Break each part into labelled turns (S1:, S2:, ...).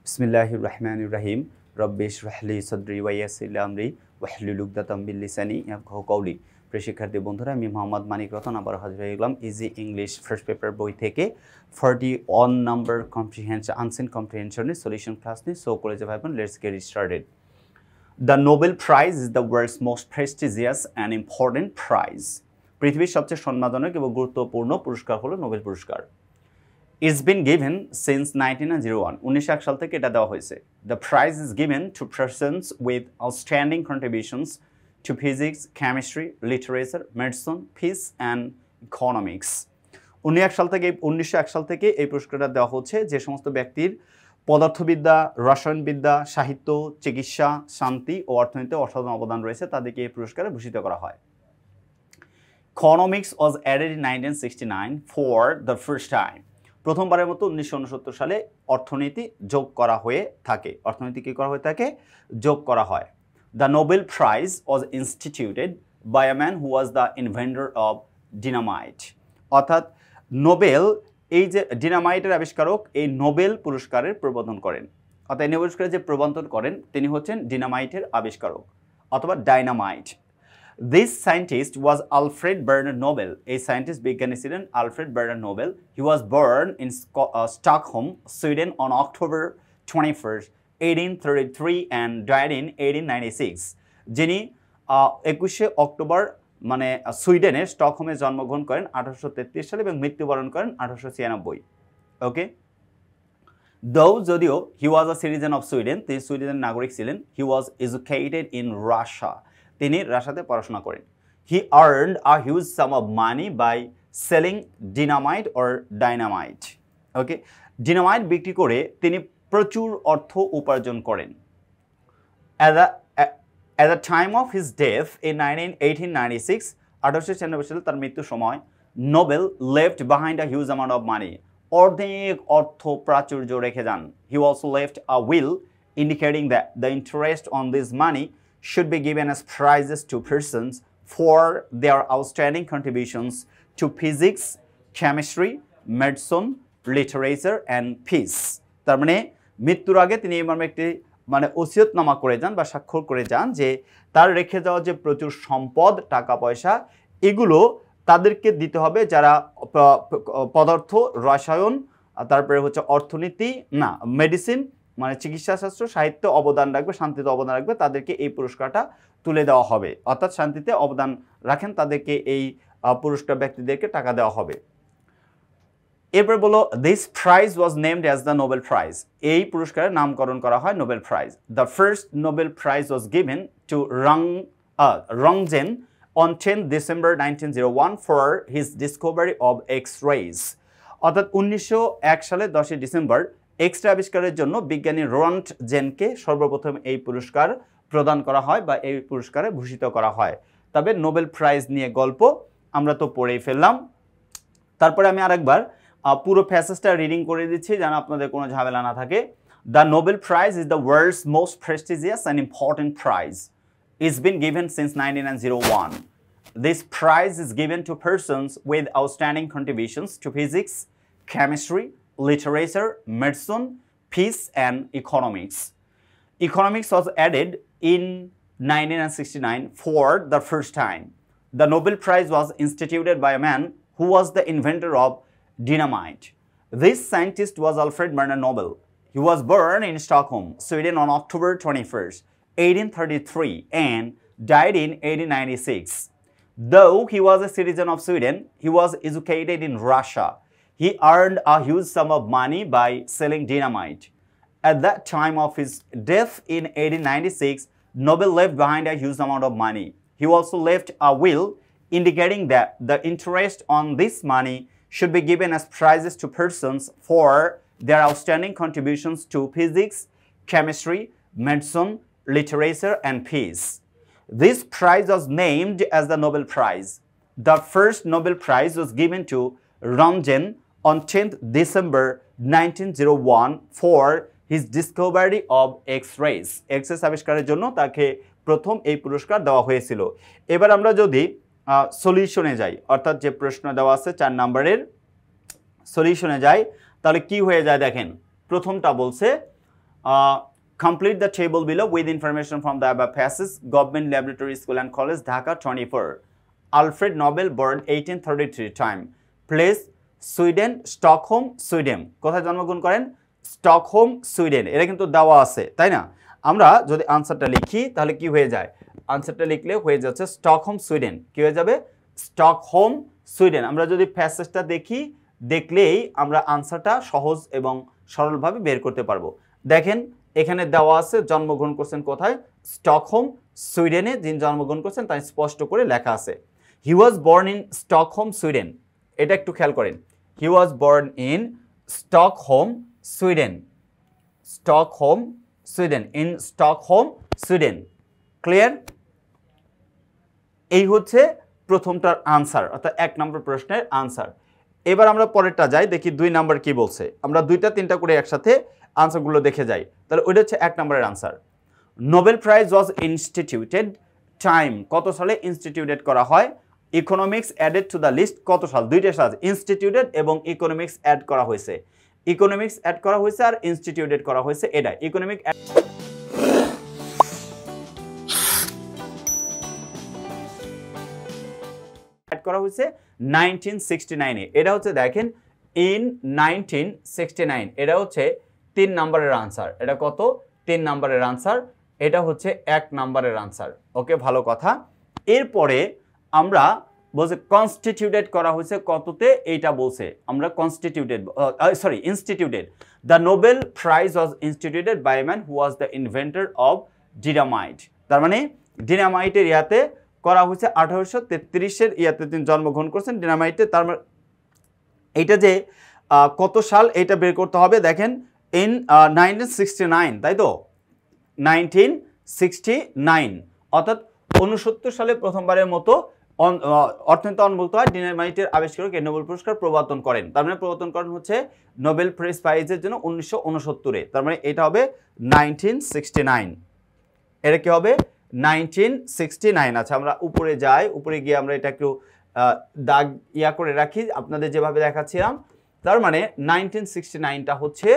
S1: বিসমিল্লাহির রহমানির রহিম রব্বি ইশরাহ লি সাদরি ওয়া ইয়াসসির লি আমরি ওয়াহলুল উকদাতাম মিন লিসানি ইয়াফকাহু কওলি। প্রিয় শিক্ষার্থী বন্ধুরা, আমি মোহাম্মদ মানিক রতন আবার হাজির হয়ে গেলাম ইজি ইংলিশ ফার্স্ট পেপার বই থেকে 41 নাম্বার কম্প্রিহেনশন আনসিন কম্প্রিহেনশনের সলিউশন ক্লাস নিয়ে। সো কলেজে ভাই বোন, let's get started. The Nobel prize is the world's most prestigious and important prize. পৃথিবীর সবচেয়ে সম্মানজনক এবং গুরুত্বপূর্ণ পুরস্কার হলো নোবেল পুরস্কার। It's been given since 1901. 1901 সাল থেকে এটা দেওয়া হয়েছে। The prize is given to persons with outstanding contributions to physics, chemistry, literature, medicine, peace and economics. 1901 সাল থেকে এই পুরস্কারটা দেওয়া হচ্ছে যে সমস্ত ব্যক্তির পদার্থবিদ্যা, রসায়নবিদ্যা, সাহিত্য, চিকিৎসা, শান্তি ও অর্থনীতিতে অসাধারণ অবদান রয়েছে তাদেরকে এই পুরস্কারে ভূষিত করা হয়। Economics was added in 1969 for the first time. প্রথমবারের মতো 1969 সালে অর্থনীতি যোগ করা হয়ে থাকে। অর্থনীতি কি করা হয়ে থাকে? যোগ করা হয়। The Nobel Prize was instituted by a man who was the inventor of dynamite. অর্থাৎ নোবেল, এই যে ডিনামাইটের আবিষ্কারক, এই নোবেল পুরস্কারের প্রবর্তন করেন। অর্থাৎ এই নোবেল পুরস্কারের যে প্রবর্তন করেন তিনি হচ্ছেন ডিনামাইটের আবিষ্কারক অথবা dynamite. This scientist was Alfred Bernard Nobel. A scientist বিজ্ঞানী ছিলেন Alfred Bernard Nobel. He was born in Stockholm, Sweden on October 21st, 1833 and died in 1896. যিনি 21শে অক্টোবর মানে সুইডেনের স্টকহোমে জন্মগ্রহণ করেন 1833 সালে এবং মৃত্যুবরণ করেন 1896। ওকে, যদিও he was a citizen of Sweden, তিনি সুইডেনের নাগরিক ছিলেন, he was educated in Russia. তিনি রাশিয়াতে পড়াশোনা করেন। He earned a huge sum of money by selling dynamite or dynamite. Okay, dynamite বিক্রি করে তিনি প্রচুর অর্থ উপার্জন করেন। At the time of his death in 1896, 1896 সালে তার মৃত্যুর সময়, Nobel left behind a huge amount of money. অর্ধেক অর্থ প্রাচুর্য রেখে যান। He also left a will indicating that the interest on this money should be given as prizes to persons for their outstanding contributions to physics, chemistry, medicine, literature and peace. তার মানে মৃত্যুর আগে তিনি এমন একটি ওসিয়তনামা করে যান বা স্বাক্ষর করে যান যে তার রেখে যাওয়া যে প্রচুর সম্পদ, টাকা পয়সা, এগুলো তাদেরকে দিতে হবে যারা পদার্থ, রসায়ন, তারপরে হচ্ছে অর্থনীতি না মেডিসিন মানে চিকিৎসাশাস্ত্র, সাহিত্য অবদান রাখবে, শান্তিতে অবদান রাখবে, তাদেরকে এই পুরস্কারটা তুলে দেওয়া হবে। অর্থাৎ শান্তিতে অবদান রাখেন তাদেরকে এই পুরস্কার ব্যক্তিদেরকে টাকা দেওয়া হবে। এরপর বলো, this prize was named as the Nobel prize. এই পুরস্কারের নামকরণ করা হয় Nobel prize. The first Nobel prize was given to Roentgen on 10th December 1901 for his discovery of X-rays. অর্থাৎ 1901 সালে 10 ডিসেম্বর এক্সরে আবিষ্কারের জন্য বিজ্ঞানী রন্টজেনকে সর্বপ্রথম এই পুরস্কার প্রদান করা হয় বা এই পুরস্কারে ভূষিত করা হয়। তবে নোবেল প্রাইজ নিয়ে গল্প আমরা তো পড়েই ফেললাম। তারপরে আমি আরেকবার পুরো প্যাসেজটা রিডিং করে দিচ্ছি যেন আপনাদের কোনো ঝামেলা না থাকে। The Nobel prize is the world's most prestigious and important prize. It's been given since 1901. This prize is given to persons with outstanding contributions to physics, chemistry, literature, medicine, peace and economics. Economics was added in 1969 for the first time. The Nobel Prize was instituted by a man who was the inventor of dynamite. This scientist was Alfred Bernard Nobel. He was born in Stockholm, Sweden on October 21st, 1833 and died in 1896. Though he was a citizen of Sweden, he was educated in Russia. He earned a huge sum of money by selling dynamite. At that time of his death in 1896, Nobel left behind a huge amount of money. He also left a will indicating that the interest on this money should be given as prizes to persons for their outstanding contributions to physics, chemistry, medicine, literature and peace. This prize was named as the Nobel Prize. The first Nobel Prize was given to Röntgen on 10th December 1901 for his discovery of X-rays. X-rays আবিষ্কারের জন্য তাকে প্রথম এই পুরস্কার দেওয়া হয়েছিল। এবার আমরা যদি সলিউশনে যাই, অর্থাৎ যে প্রশ্ন দেওয়া আছে 4 নম্বরের সলিউশনে যাই, তাহলে কি হয়ে যায় দেখেন। প্রথমটা বলছে Complete the table below with information from the above passages. Government Laboratory School and College, Dhaka, 24. Alfred Nobel, born 1833. Time, place, Sweden, Stockholm, Sweden. কোথায় জন্মগ্রহণ করেন? Stockholm, Sweden. এটা কিন্তু দেওয়া আছে, তাই না? আমরা যদি আনসারটা লিখি তাহলে কি হয়ে যায়? আনসারটা লিখলে হয়ে যাচ্ছে স্টকহোম, সুইডেন। কি হয়ে যাবে? Stockholm, Sweden. আমরা যদি প্যাসেজটা দেখি, দেখলেই আমরা আনসারটা সহজ এবং সরলভাবে বের করতে পারবো। দেখেন এখানে দেওয়া আছে জন্মগ্রহণ করছেন কোথায়? স্টকহোম, সুইডেনে। যিনি জন্মগ্রহণ করছেন তাই স্পষ্ট করে লেখা আছে। He was born in Stockholm, Sweden. এটা একটু খেয়াল করেন। He was born in Stockholm, Sweden. Stockholm, Sweden. In Stockholm, Sweden. Clear? এই হচ্ছে প্রথমটার আনসার, অর্থাৎ 1 নম্বর প্রশ্নের আনসার। এবার আমরা পরেরটা যাই, দেখি 2 নাম্বার কি বলছে। আমরা 2টা 3টা করে একসাথে আনসারগুলো দেখে যাই। তাহলে ওইটা হচ্ছে 1 নম্বরের answer. Nobel prize was instituted. Time, কত সালে ইনস্টিটিউটেড করা হয়? Economics added to the list, কত সাল? 2টা সাল, ইনস্টিটিউটেড এবং ইকোনমিক্স অ্যাড করা হয়েছে। ইকোনমিক্স অ্যাড করা হয়েছে আর ইনস্টিটিউটেড করা হয়েছে, এটা ইকোনমিক অ্যাড করা হয়েছে 1969 এ। এটা হচ্ছে দেখেন ইন 1969, এটা হচ্ছে 3 নম্বরের আনসার। এটা কত? 3 নম্বরের আনসার। এটা হচ্ছে 1 নম্বরের আনসার। ওকে, ভালো কথা। এরপরে আমরা বলছে কনস্টিটিউটেড করা হয়েছে কততে, এইটা বলছে। আমরা constituted, sorry, instituted. The Nobel prize was instituted by a man who was the inventor of dynamite. তার মানে ডিনামাইটের ইয়াতে করা হয়েছে 1833-এর ইয়াতে তিনি জন্মগ্রহণ করছেন, ডিনামাইটে। তার মানে এইটা যে কত সাল এটা বের করতে হবে। দেখেন ইন 1969, তাই তো? 1969, অর্থাৎ 69 সালে প্রথমবারের মতো অর্থনীতি অন্তর্ভুক্ত হয়। ডিনামাইটের আবিষ্কারক এই নোবেল পুরস্কার প্রবর্তন করেন। তার মানে প্রবর্তন করেন হচ্ছে নোবেল প্রাইজের জন্য 1969-এ। তার মানে এটা হবে 1969। এটা কি হবে? 1969। আচ্ছা, আমরা উপরে যাই। উপরে গিয়ে আমরা এটা একটু দাগ ইয়া করে রাখি, আপনাদের যেভাবে দেখাচ্ছিলাম। তার মানে 1969টা হচ্ছে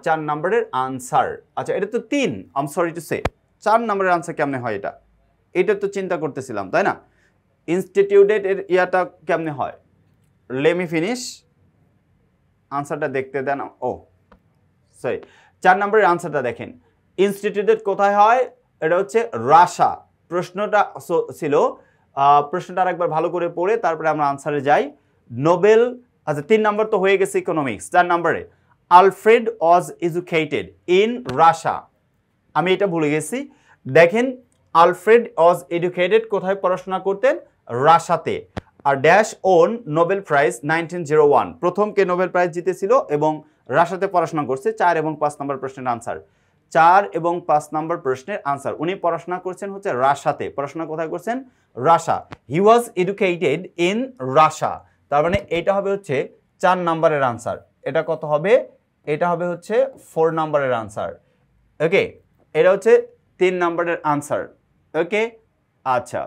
S1: 4 নম্বরের আনসার। আচ্ছা, এটা তো 3, I am sorry to say. 4 নম্বরের আনসার কেমনে হয়? এটা তো চিন্তা করতেছিলাম, তাই না? ইনস্টিটিউটেড এর ইয়াটা কেমনে হয়? লেট মি ফিনিশ, আনসারটা দেখতে দেন। ও সরি, 4 নম্বরের আনসারটা দেখেন। ইনস্টিটিউটেড কোথায় হয়? এটা হচ্ছে রাশা। প্রশ্নটা ছিল, প্রশ্নটা আরেকবার ভালো করে পড়ে তারপরে আমরা আনসারে যাই। নোবেল, আচ্ছা 3 নম্বর তো হয়ে গেছে ইকোনমিক্স। 4 নম্বরে আলফ্রেড ওয়াজ এডুকেটেড ইন রাশা। আমি এটা ভুলে গেছি। দেখেন আলফ্রেড ওয়াজ এডুকেটেড কোথায় পড়াশোনা করতেন? রাশাতে। আর ড্যাশ ওন নোবেল প্রাইজ 1901, প্রথম কে নোবেল প্রাইজ জিতেছিল এবং রাশাতে পড়াশোনা করছে। 4 এবং 5 নম্বর প্রশ্নের আনসার। 4 এবং 5 নম্বর প্রশ্নের আনসার। উনি পড়াশোনা করছেন হচ্ছে রাশাতে। পড়াশোনা কোথায় করছেন? রাশা। হি ওয়াজ এডুকেটেড ইন রাশা। তার মানে এটা হবে হচ্ছে 4 নম্বরের আনসার। এটা কত হবে? এটা হবে হচ্ছে 4 নম্বরের আনসার। ওকে, এটা হচ্ছে 3 নম্বরের আনসার। ওকে, আচ্ছা।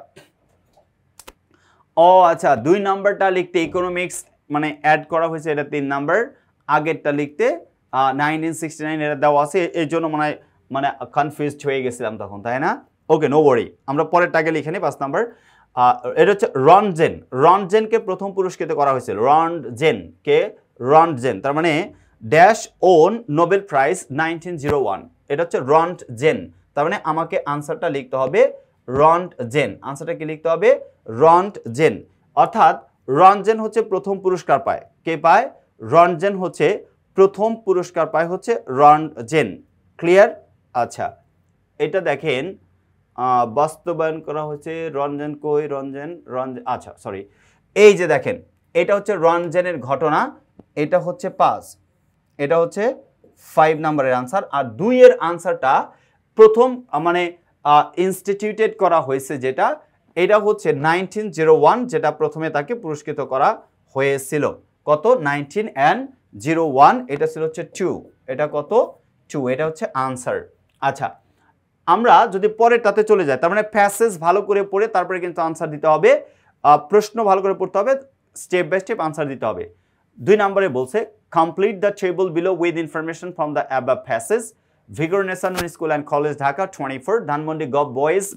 S1: ও আচ্ছা, 2 নাম্বারটা লিখতে ইকোনমিক্স মানে অ্যাড করা হয়েছে, এটা 3 নাম্বার। আগেরটা লিখতে 1969 এটা দেওয়া আছে, এই জন্য মানে কনফিউজড হয়ে গেছিলাম তখন, তাই না? ওকে, নো ওয়ারি, আমরা পরেরটাকে লিখে নিই। 5 নাম্বার, এটা হচ্ছে রনজেন। রনজেনকে প্রথম পুরস্কৃত করা হয়েছিল। রনজেন, তার মানে ড্যাশ ওন নোবেল প্রাইজ 1901। এটা হচ্ছে রনজেন। তার মানে আমাকে আনসারটা লিখতে হবে রনজেন। আনসারটা কি লিখতে হবে? রনজেন। অর্থাৎ রনজেন হচ্ছে প্রথম পুরস্কার পায়। কে পায়? রনজেন হচ্ছে প্রথম পুরস্কার পায় হচ্ছে রনজেন। ক্লিয়ার? আচ্ছা, এটা দেখেন বাস্তবায়ন করা হয়েছে। রনজেন কই? রনজেন, আচ্ছা সরি, এই যে দেখেন, এটা হচ্ছে রনজেনের ঘটনা। এটা হচ্ছে 5, এটা হচ্ছে 5 নম্বরের আনসার। আর 2 এর আনসারটা প্রথম মানে ইনস্টিটিউটেড করা হয়েছে যেটা, এটা হচ্ছে 1901, যেটা প্রথমে তাকে পুরস্কৃত করা হয়েছিল। কত? 1901। এটা ছিল হচ্ছে 2। এটা কত? 2। এটা হচ্ছে আনসার। আচ্ছা, আমরা যদি পরেরটাতে চলে যাই, তার মানে প্যাসেজ ভালো করে পড়ে তারপরে কিন্তু আনসার দিতে হবে। প্রশ্ন ভালো করে পড়তে হবে, স্টেপ বাই স্টেপ আনসার দিতে হবে। 2 নম্বরে বলছে complete the table below with information from the above passage. Vigor National School and College, Dhaka, 24. Dhanmondi Gov Boys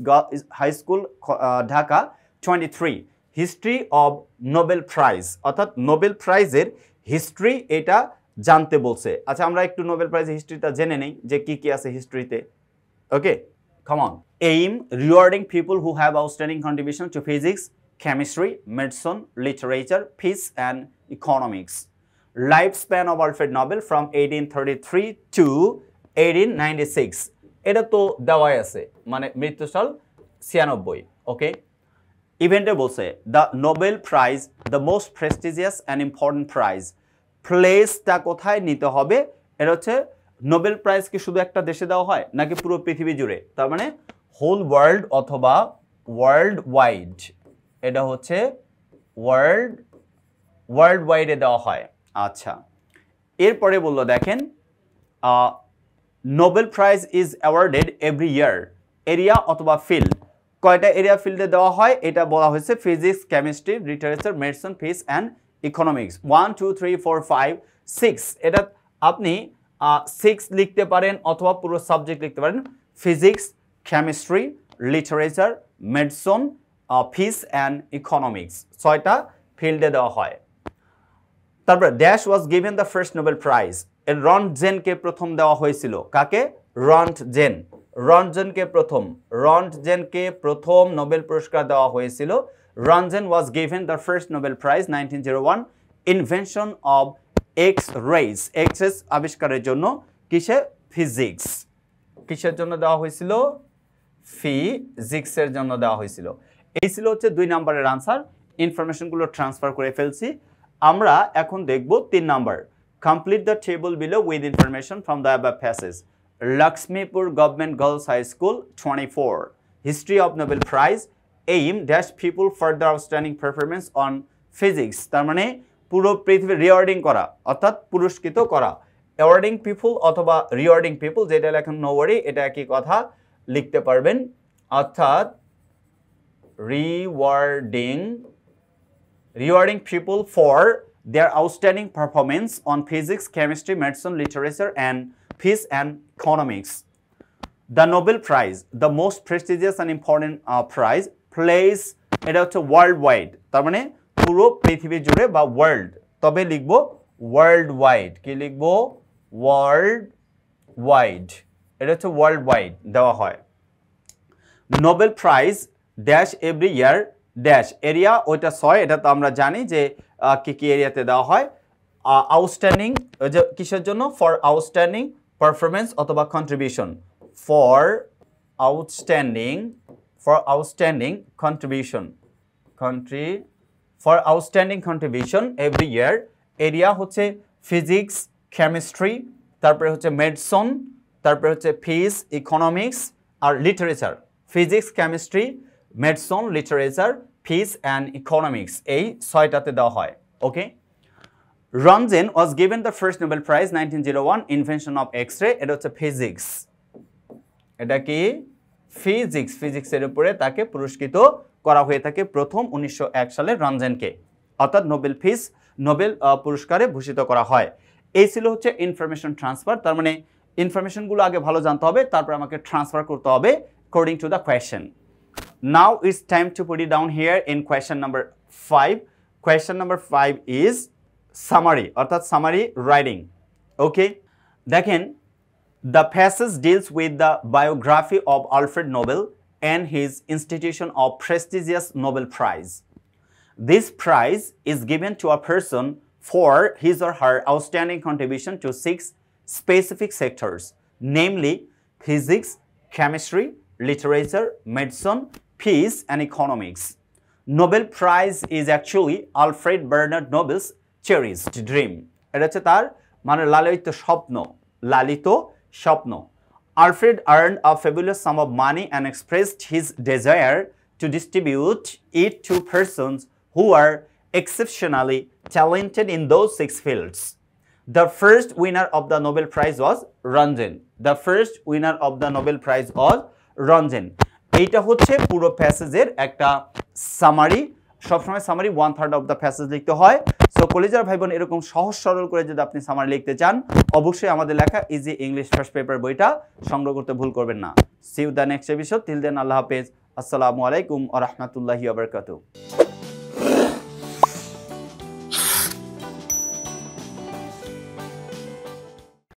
S1: High School, Dhaka, 23. History of Nobel Prize, অর্থাৎ নোবেল প্রাইজের history এটা জানতে বলছে। আচ্ছা আমরা একটু নোবেল প্রাইজের হিস্ট্রিটা জেনে নেই যে কি কি আছে হিস্ট্রিতে। ওকে, come on. Aim rewarding people who have outstanding contribution to physics, chemistry, medicine, literature, peace and economics. Lifespan of Alfred Nobel from 1833 to 1896. এটা তো দেওয়াই আছে, মানে মৃত্যুসাল 96। ওকে, ইভেন্টে বলছে the Nobel prize the most prestigious and important prize. প্লেসটা কোথায় নিতে হবে? এটা হচ্ছে নোবেল প্রাইজ কি শুধু একটা দেশে দেওয়া হয় নাকি পুরো পৃথিবী জুড়ে? তার মানে হোল ওয়ার্ল্ড অথবা ওয়ার্ল্ড ওয়াইড। এটা হচ্ছে ওয়ার্ল্ড ওয়াইডে দেওয়া হয়। আচ্ছা, এরপরে বললো দেখেন Nobel prize is awarded every year. Area অথবা ফিল্ড, কয়টা এরিয়া ফিল্ডে দেওয়া হয় এটা বলা হয়েছে physics, chemistry, literature, medicine, peace and economics. 1 2 3 4 5 6। এটা আপনি 6 লিখতে পারেন অথবা পুরো সাবজেক্ট লিখতে পারেন। Physics, chemistry, literature, medicine, peace and economics, 6টা ফিল্ডে দেওয়া হয়। তারপর dash was given the first Nobel prize. রন্টজেনকে প্রথম দেওয়া হয়েছিল। কাকে? রন্টজেন। রন্টজেনকে প্রথম নোবেল পুরস্কার দেওয়া হয়েছিল। Roentgen was given the first Nobel prize 1901 invention of X rays. X আবিষ্কারের জন্য। কিসে? ফিজিক্স। কিসের জন্য দেওয়া হয়েছিল? ফিজিক্সের জন্য দেওয়া হয়েছিল। এই ছিল হচ্ছে 2 নম্বরের আনসার। ইনফরমেশনগুলো ট্রান্সফার করে ফেলছি। আমরা এখন দেখব 3 number. Complete the table below with information from the above passage. Lakshmipur government girls high school, 24. History of Nobel prize. Aim dash people for the outstanding performance on physics. তার মানে পুরো পৃথিবী রিওয়ার্ডিং করা অর্থাৎ পুরস্কৃত করা। অ্যাওয়ার্ডিং পিপল অথবা rewarding people, যেটা লেখেন নো ওয়ারি, এটা একই কথা লিখতে পারবেন। অর্থাৎ rewarding people for their outstanding performance on physics, chemistry, medicine, literature, and peace and economics. The Nobel Prize, the most prestigious and important prize, plays এটা হচ্ছে ওয়ার্ল্ড ওয়াইড, তার মানে পুরো পৃথিবী জুড়ে বা ওয়ার্ল্ড। তবে লিখবো ওয়ার্ল্ড ওয়াইড। কি লিখবো? World wide. এটা হচ্ছে ওয়ার্ল্ড ওয়াইড দেওয়া হয়। Nobel prize dash every year dash. Area ওইটা 6, এটা তো আমরা জানি যে কি কি এরিয়াতে দেওয়া হয়। আউটস্ট্যান্ডিং কিসের জন্য? ফর আউটস্ট্যান্ডিং পারফরমেন্স অথবা contribution. For outstanding contribution every year. Area হচ্ছে ফিজিক্স, কেমিস্ট্রি, তারপরে হচ্ছে মেডিসিন, তারপরে হচ্ছে ফিজ, ইকোনমিক্স আর literature. Physics, chemistry, medicine, literature, peace and economics, এই 6টাতে দেওয়া হয়। Okay, Roentgen was given the first Nobel prize 1901 invention of X-ray. এটা হচ্ছে ফিজিক্স। এটা কি? ফিজিক্স। ফিজিক্সের উপরে তাকে পুরস্কৃত করা হয়ে থাকে প্রথম 1901 সালে রন্টজেনকে, অর্থাৎ নোবেল পুরস্কারে ভূষিত করা হয়। এই ছিল হচ্ছে ইনফরমেশন ট্রান্সফার। তার মানে ইনফরমেশনগুলো আগে ভালো জানতে হবে, তারপর আমাকে ট্রান্সফার করতে হবে according to the question. Now it's time to put it down here in question number 5. Question number 5 is summary, অর্থাৎ summary writing. Okay, দেখেন, the passage deals with the biography of Alfred Nobel and his institution of prestigious Nobel Prize. This prize is given to a person for his or her outstanding contribution to 6 specific sectors, namely physics, chemistry, literature, medicine, peace and economics. Nobel Prize is actually Alfred Bernard Nobel's cherished dream. এটা হচ্ছে তার মানে লালিত স্বপ্ন। Alfred earned a fabulous sum of money and expressed his desire to distribute it to persons who are exceptionally talented in those 6 fields. The first winner of the Nobel Prize was Röntgen. The first winner of the Nobel Prize was Röntgen. এইটা হচ্ছে পুরো প্যাসেজের একটা summary সবসময় summary 1/3 of the passage লিখতে হয়। So কলেজের ভাই বোন এরকম সহজ সরল করে যদি আপনি সামারি লিখতে চান অবশ্যই আমাদের লেখা ইজি ইংলিশ ফার্স্ট পেপার বইটা সংগ্রহ করতে ভুল করবেন না। See you the next episode, till then আল্লাহ হাফেজ, আসসালামু আলাইকুম ওয়া রাহমাতুল্লাহি ওয়া বারাকাতুহু।